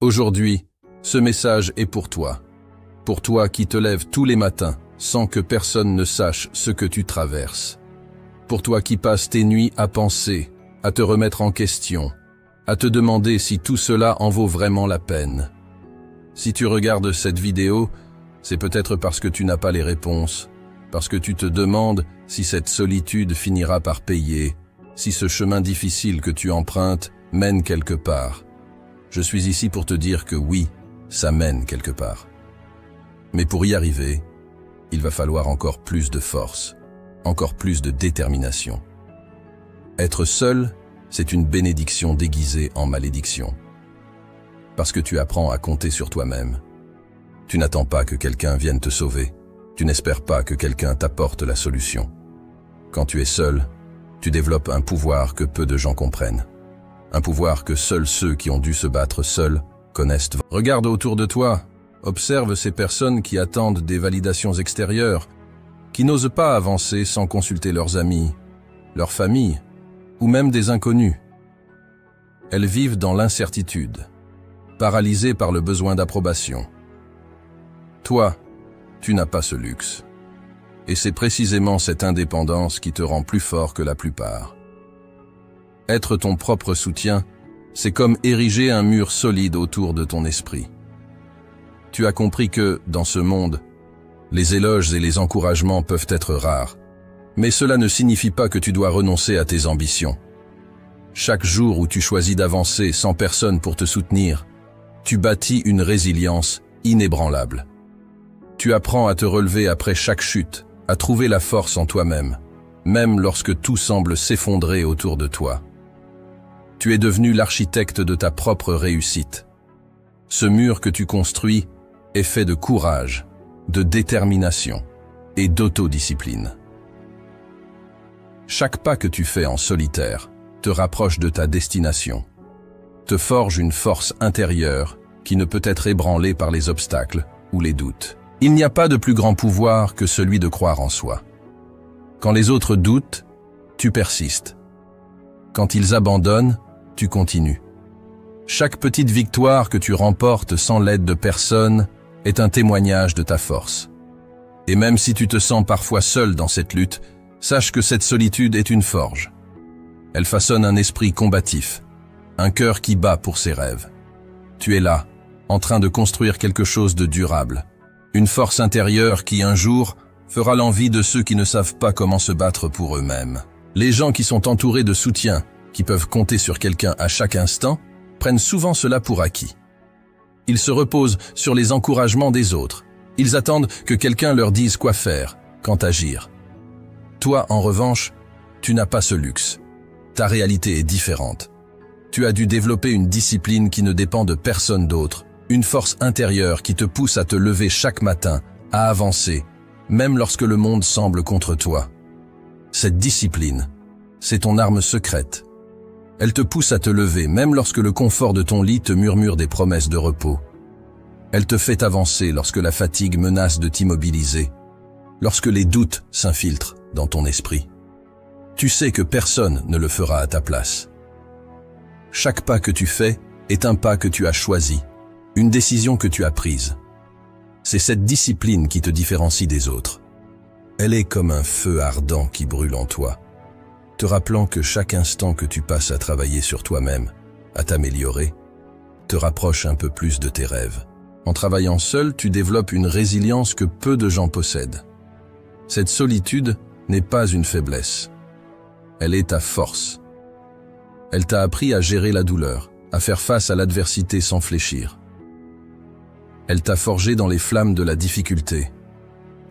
Aujourd'hui, ce message est pour toi qui te lèves tous les matins sans que personne ne sache ce que tu traverses, pour toi qui passes tes nuits à penser, à te remettre en question, à te demander si tout cela en vaut vraiment la peine. Si tu regardes cette vidéo, c'est peut-être parce que tu n'as pas les réponses, parce que tu te demandes si cette solitude finira par payer, si ce chemin difficile que tu empruntes mène quelque part. Je suis ici pour te dire que oui, ça mène quelque part. Mais pour y arriver, il va falloir encore plus de force, encore plus de détermination. Être seul, c'est une bénédiction déguisée en malédiction. Parce que tu apprends à compter sur toi-même. Tu n'attends pas que quelqu'un vienne te sauver. Tu n'espères pas que quelqu'un t'apporte la solution. Quand tu es seul, tu développes un pouvoir que peu de gens comprennent. Un pouvoir que seuls ceux qui ont dû se battre seuls connaissent. Regarde autour de toi, observe ces personnes qui attendent des validations extérieures, qui n'osent pas avancer sans consulter leurs amis, leur famille, ou même des inconnus. Elles vivent dans l'incertitude, paralysées par le besoin d'approbation. Toi, tu n'as pas ce luxe. Et c'est précisément cette indépendance qui te rend plus fort que la plupart. Être ton propre soutien, c'est comme ériger un mur solide autour de ton esprit. Tu as compris que, dans ce monde, les éloges et les encouragements peuvent être rares, mais cela ne signifie pas que tu dois renoncer à tes ambitions. Chaque jour où tu choisis d'avancer sans personne pour te soutenir, tu bâtis une résilience inébranlable. Tu apprends à te relever après chaque chute, à trouver la force en toi-même, même lorsque tout semble s'effondrer autour de toi. Tu es devenu l'architecte de ta propre réussite. Ce mur que tu construis est fait de courage, de détermination et d'autodiscipline. Chaque pas que tu fais en solitaire te rapproche de ta destination, te forge une force intérieure qui ne peut être ébranlée par les obstacles ou les doutes. Il n'y a pas de plus grand pouvoir que celui de croire en soi. Quand les autres doutent, tu persistes. Quand ils abandonnent, tu continues. Chaque petite victoire que tu remportes sans l'aide de personne est un témoignage de ta force. Et même si tu te sens parfois seul dans cette lutte, sache que cette solitude est une forge. Elle façonne un esprit combatif, un cœur qui bat pour ses rêves. Tu es là, en train de construire quelque chose de durable, une force intérieure qui, un jour, fera l'envie de ceux qui ne savent pas comment se battre pour eux-mêmes. Les gens qui sont entourés de soutien, qui peuvent compter sur quelqu'un à chaque instant, prennent souvent cela pour acquis. Ils se reposent sur les encouragements des autres. Ils attendent que quelqu'un leur dise quoi faire, quand agir. Toi, en revanche, tu n'as pas ce luxe. Ta réalité est différente. Tu as dû développer une discipline qui ne dépend de personne d'autre, une force intérieure qui te pousse à te lever chaque matin, à avancer, même lorsque le monde semble contre toi. Cette discipline, c'est ton arme secrète. Elle te pousse à te lever, même lorsque le confort de ton lit te murmure des promesses de repos. Elle te fait avancer lorsque la fatigue menace de t'immobiliser, lorsque les doutes s'infiltrent dans ton esprit. Tu sais que personne ne le fera à ta place. Chaque pas que tu fais est un pas que tu as choisi, une décision que tu as prise. C'est cette discipline qui te différencie des autres. Elle est comme un feu ardent qui brûle en toi, te rappelant que chaque instant que tu passes à travailler sur toi-même, à t'améliorer, te rapproche un peu plus de tes rêves. En travaillant seul, tu développes une résilience que peu de gens possèdent. Cette solitude n'est pas une faiblesse. Elle est ta force. Elle t'a appris à gérer la douleur, à faire face à l'adversité sans fléchir. Elle t'a forgé dans les flammes de la difficulté.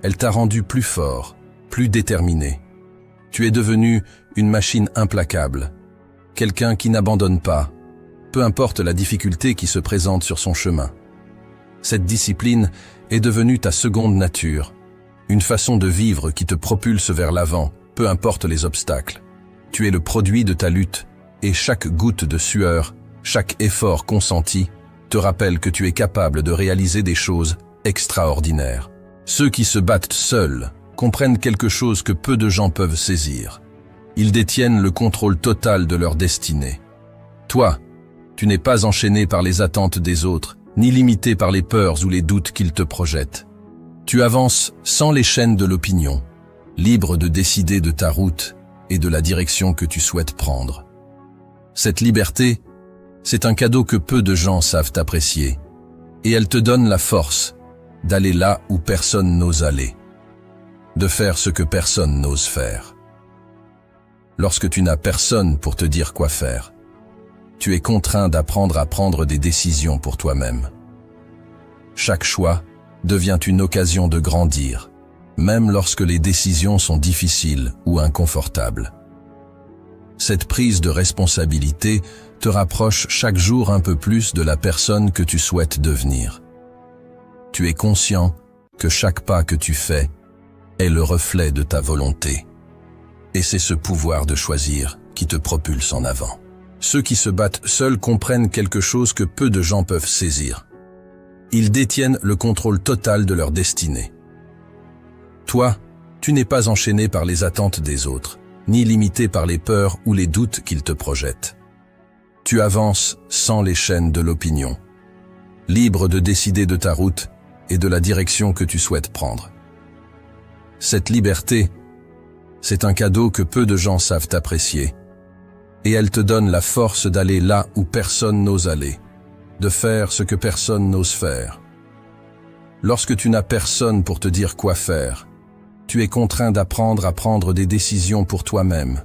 Elle t'a rendu plus fort, plus déterminé. Tu es devenu une machine implacable, quelqu'un qui n'abandonne pas, peu importe la difficulté qui se présente sur son chemin. Cette discipline est devenue ta seconde nature, une façon de vivre qui te propulse vers l'avant, peu importe les obstacles. Tu es le produit de ta lutte, et chaque goutte de sueur, chaque effort consenti, te rappelle que tu es capable de réaliser des choses extraordinaires. Ceux qui se battent seuls comprennent quelque chose que peu de gens peuvent saisir. Ils détiennent le contrôle total de leur destinée. Toi, Tu n'es pas enchaîné par les attentes des autres, ni limité par les peurs ou les doutes qu'ils te projettent. Tu avances sans les chaînes de l'opinion, libre de décider de ta route et de la direction que tu souhaites prendre. Cette liberté, c'est un cadeau que peu de gens savent apprécier, et elle te donne la force d'aller là où personne n'ose aller, de faire ce que personne n'ose faire. Lorsque tu n'as personne pour te dire quoi faire, tu es contraint d'apprendre à prendre des décisions pour toi-même. Chaque choix devient une occasion de grandir, même lorsque les décisions sont difficiles ou inconfortables. Cette prise de responsabilité te rapproche chaque jour un peu plus de la personne que tu souhaites devenir. Tu es conscient que chaque pas que tu fais est le reflet de ta volonté. Et c'est ce pouvoir de choisir qui te propulse en avant. Ceux qui se battent seuls comprennent quelque chose que peu de gens peuvent saisir. Ils détiennent le contrôle total de leur destinée. Toi, tu n'es pas enchaîné par les attentes des autres, ni limité par les peurs ou les doutes qu'ils te projettent. Tu avances sans les chaînes de l'opinion, libre de décider de ta route et de la direction que tu souhaites prendre. Cette liberté, c'est un cadeau que peu de gens savent apprécier, et elle te donne la force d'aller là où personne n'ose aller, de faire ce que personne n'ose faire. Lorsque tu n'as personne pour te dire quoi faire, tu es contraint d'apprendre à prendre des décisions pour toi-même.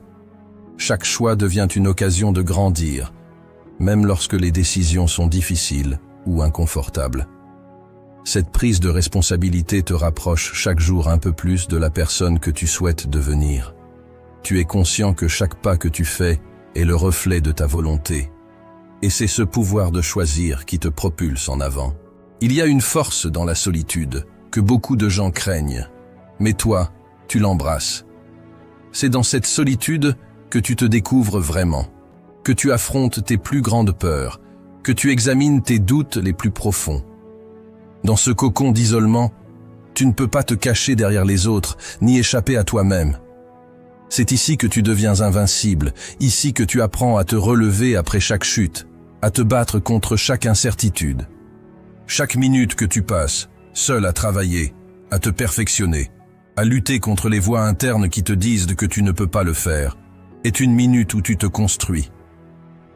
Chaque choix devient une occasion de grandir, même lorsque les décisions sont difficiles ou inconfortables. Cette prise de responsabilité te rapproche chaque jour un peu plus de la personne que tu souhaites devenir. Tu es conscient que chaque pas que tu fais est le reflet de ta volonté. Et c'est ce pouvoir de choisir qui te propulse en avant. Il y a une force dans la solitude que beaucoup de gens craignent, mais toi, tu l'embrasses. C'est dans cette solitude que tu te découvres vraiment, que tu affrontes tes plus grandes peurs, que tu examines tes doutes les plus profonds. Dans ce cocon d'isolement, tu ne peux pas te cacher derrière les autres, ni échapper à toi-même. C'est ici que tu deviens invincible, ici que tu apprends à te relever après chaque chute, à te battre contre chaque incertitude. Chaque minute que tu passes, seul à travailler, à te perfectionner, à lutter contre les voix internes qui te disent que tu ne peux pas le faire, est une minute où tu te construis.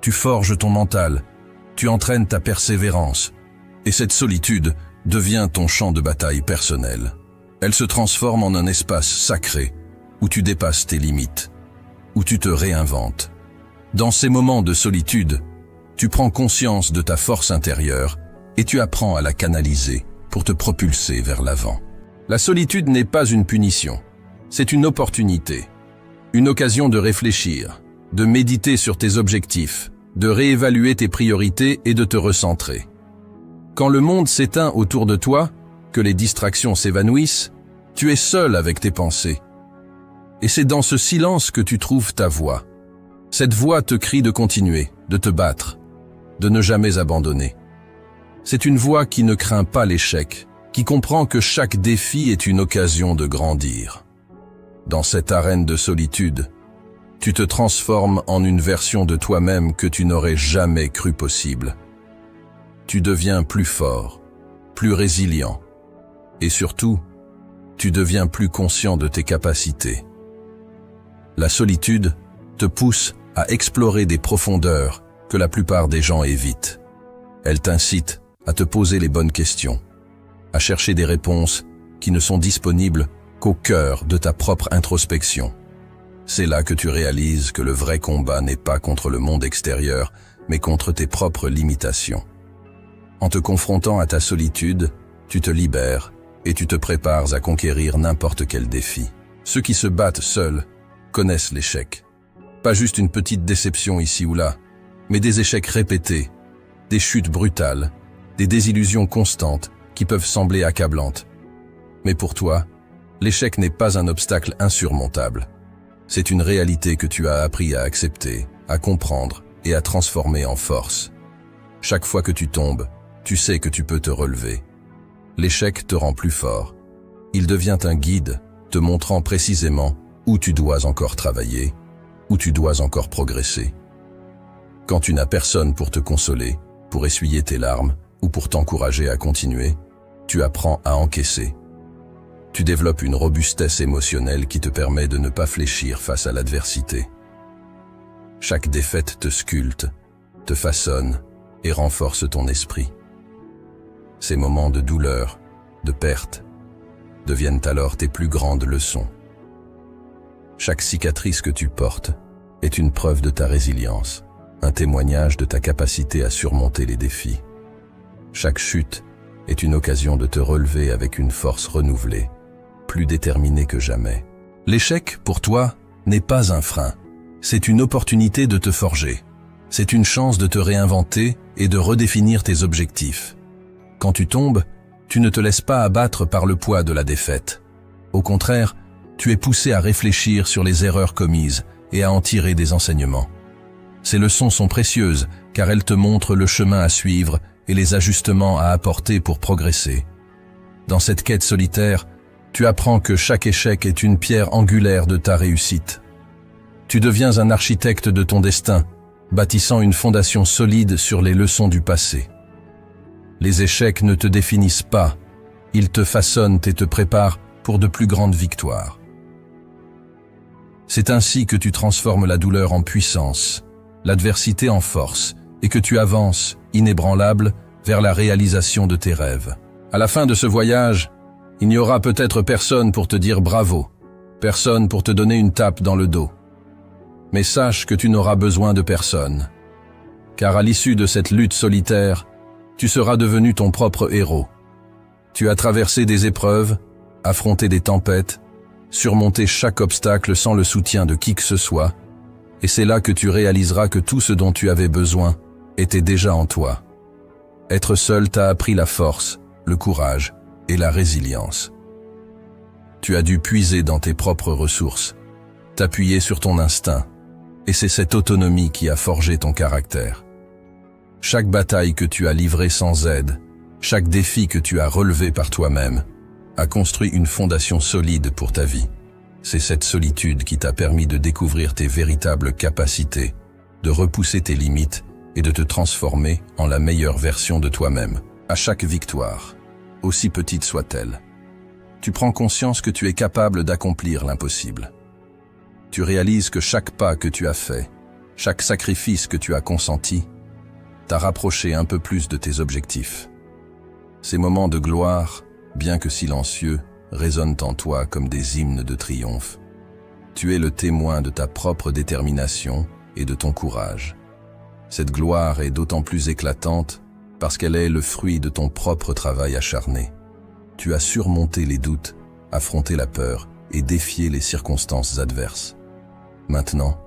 Tu forges ton mental, tu entraînes ta persévérance, et cette solitude devient ton champ de bataille personnel. Elle se transforme en un espace sacré, où tu dépasses tes limites, où tu te réinventes. Dans ces moments de solitude, tu prends conscience de ta force intérieure et tu apprends à la canaliser pour te propulser vers l'avant. La solitude n'est pas une punition, c'est une opportunité, une occasion de réfléchir, de méditer sur tes objectifs, de réévaluer tes priorités et de te recentrer. Quand le monde s'éteint autour de toi, que les distractions s'évanouissent, tu es seul avec tes pensées. Et c'est dans ce silence que tu trouves ta voix. Cette voix te crie de continuer, de te battre, de ne jamais abandonner. C'est une voix qui ne craint pas l'échec, qui comprend que chaque défi est une occasion de grandir. Dans cette arène de solitude, tu te transformes en une version de toi-même que tu n'aurais jamais cru possible. Tu deviens plus fort, plus résilient, et surtout, tu deviens plus conscient de tes capacités. La solitude te pousse à explorer des profondeurs que la plupart des gens évitent. Elle t'incite à te poser les bonnes questions, à chercher des réponses qui ne sont disponibles qu'au cœur de ta propre introspection. C'est là que tu réalises que le vrai combat n'est pas contre le monde extérieur, mais contre tes propres limitations. En te confrontant à ta solitude, tu te libères et tu te prépares à conquérir n'importe quel défi. Ceux qui se battent seuls connaissent l'échec. Pas juste une petite déception ici ou là, mais des échecs répétés, des chutes brutales, des désillusions constantes qui peuvent sembler accablantes. Mais pour toi, l'échec n'est pas un obstacle insurmontable. C'est une réalité que tu as appris à accepter, à comprendre et à transformer en force. Chaque fois que tu tombes, tu sais que tu peux te relever. L'échec te rend plus fort. Il devient un guide, te montrant précisément où tu dois encore travailler, où tu dois encore progresser. Quand tu n'as personne pour te consoler, pour essuyer tes larmes ou pour t'encourager à continuer, tu apprends à encaisser. Tu développes une robustesse émotionnelle qui te permet de ne pas fléchir face à l'adversité. Chaque défaite te sculpte, te façonne et renforce ton esprit. Ces moments de douleur, de perte, deviennent alors tes plus grandes leçons. Chaque cicatrice que tu portes est une preuve de ta résilience, un témoignage de ta capacité à surmonter les défis. Chaque chute est une occasion de te relever avec une force renouvelée, plus déterminée que jamais. L'échec, pour toi, n'est pas un frein. C'est une opportunité de te forger. C'est une chance de te réinventer et de redéfinir tes objectifs. Quand tu tombes, tu ne te laisses pas abattre par le poids de la défaite. Au contraire, tu es poussé à réfléchir sur les erreurs commises et à en tirer des enseignements. Ces leçons sont précieuses car elles te montrent le chemin à suivre et les ajustements à apporter pour progresser. Dans cette quête solitaire, tu apprends que chaque échec est une pierre angulaire de ta réussite. Tu deviens un architecte de ton destin, bâtissant une fondation solide sur les leçons du passé. Les échecs ne te définissent pas, ils te façonnent et te préparent pour de plus grandes victoires. C'est ainsi que tu transformes la douleur en puissance, l'adversité en force, et que tu avances, inébranlable, vers la réalisation de tes rêves. À la fin de ce voyage, il n'y aura peut-être personne pour te dire bravo, personne pour te donner une tape dans le dos. Mais sache que tu n'auras besoin de personne, car à l'issue de cette lutte solitaire, tu seras devenu ton propre héros. Tu as traversé des épreuves, affronté des tempêtes, surmonté chaque obstacle sans le soutien de qui que ce soit, et c'est là que tu réaliseras que tout ce dont tu avais besoin était déjà en toi. Être seul t'a appris la force, le courage et la résilience. Tu as dû puiser dans tes propres ressources, t'appuyer sur ton instinct, et c'est cette autonomie qui a forgé ton caractère. Chaque bataille que tu as livrée sans aide, chaque défi que tu as relevé par toi-même, a construit une fondation solide pour ta vie. C'est cette solitude qui t'a permis de découvrir tes véritables capacités, de repousser tes limites et de te transformer en la meilleure version de toi-même. À chaque victoire, aussi petite soit-elle, tu prends conscience que tu es capable d'accomplir l'impossible. Tu réalises que chaque pas que tu as fait, chaque sacrifice que tu as consenti, t'a rapproché un peu plus de tes objectifs. Ces moments de gloire, bien que silencieux, résonnent en toi comme des hymnes de triomphe. Tu es le témoin de ta propre détermination et de ton courage. Cette gloire est d'autant plus éclatante parce qu'elle est le fruit de ton propre travail acharné. Tu as surmonté les doutes, affronté la peur et défié les circonstances adverses. Maintenant,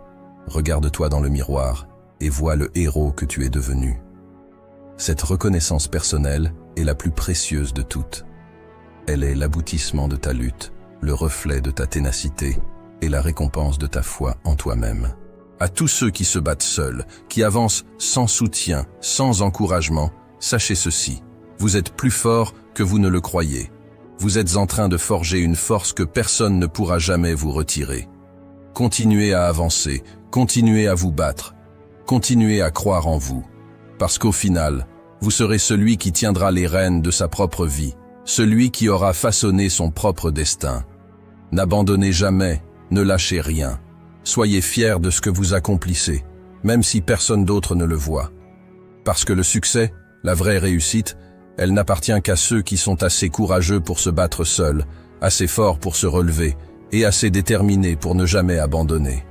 regarde-toi dans le miroir et vois le héros que tu es devenu. Cette reconnaissance personnelle est la plus précieuse de toutes. Elle est l'aboutissement de ta lutte, le reflet de ta ténacité et la récompense de ta foi en toi-même. À tous ceux qui se battent seuls, qui avancent sans soutien, sans encouragement, sachez ceci, vous êtes plus fort que vous ne le croyez. Vous êtes en train de forger une force que personne ne pourra jamais vous retirer. Continuez à avancer, continuez à vous battre, continuez à croire en vous, parce qu'au final, vous serez celui qui tiendra les rênes de sa propre vie, celui qui aura façonné son propre destin. N'abandonnez jamais, ne lâchez rien. Soyez fiers de ce que vous accomplissez, même si personne d'autre ne le voit. Parce que le succès, la vraie réussite, elle n'appartient qu'à ceux qui sont assez courageux pour se battre seuls, assez forts pour se relever et assez déterminés pour ne jamais abandonner.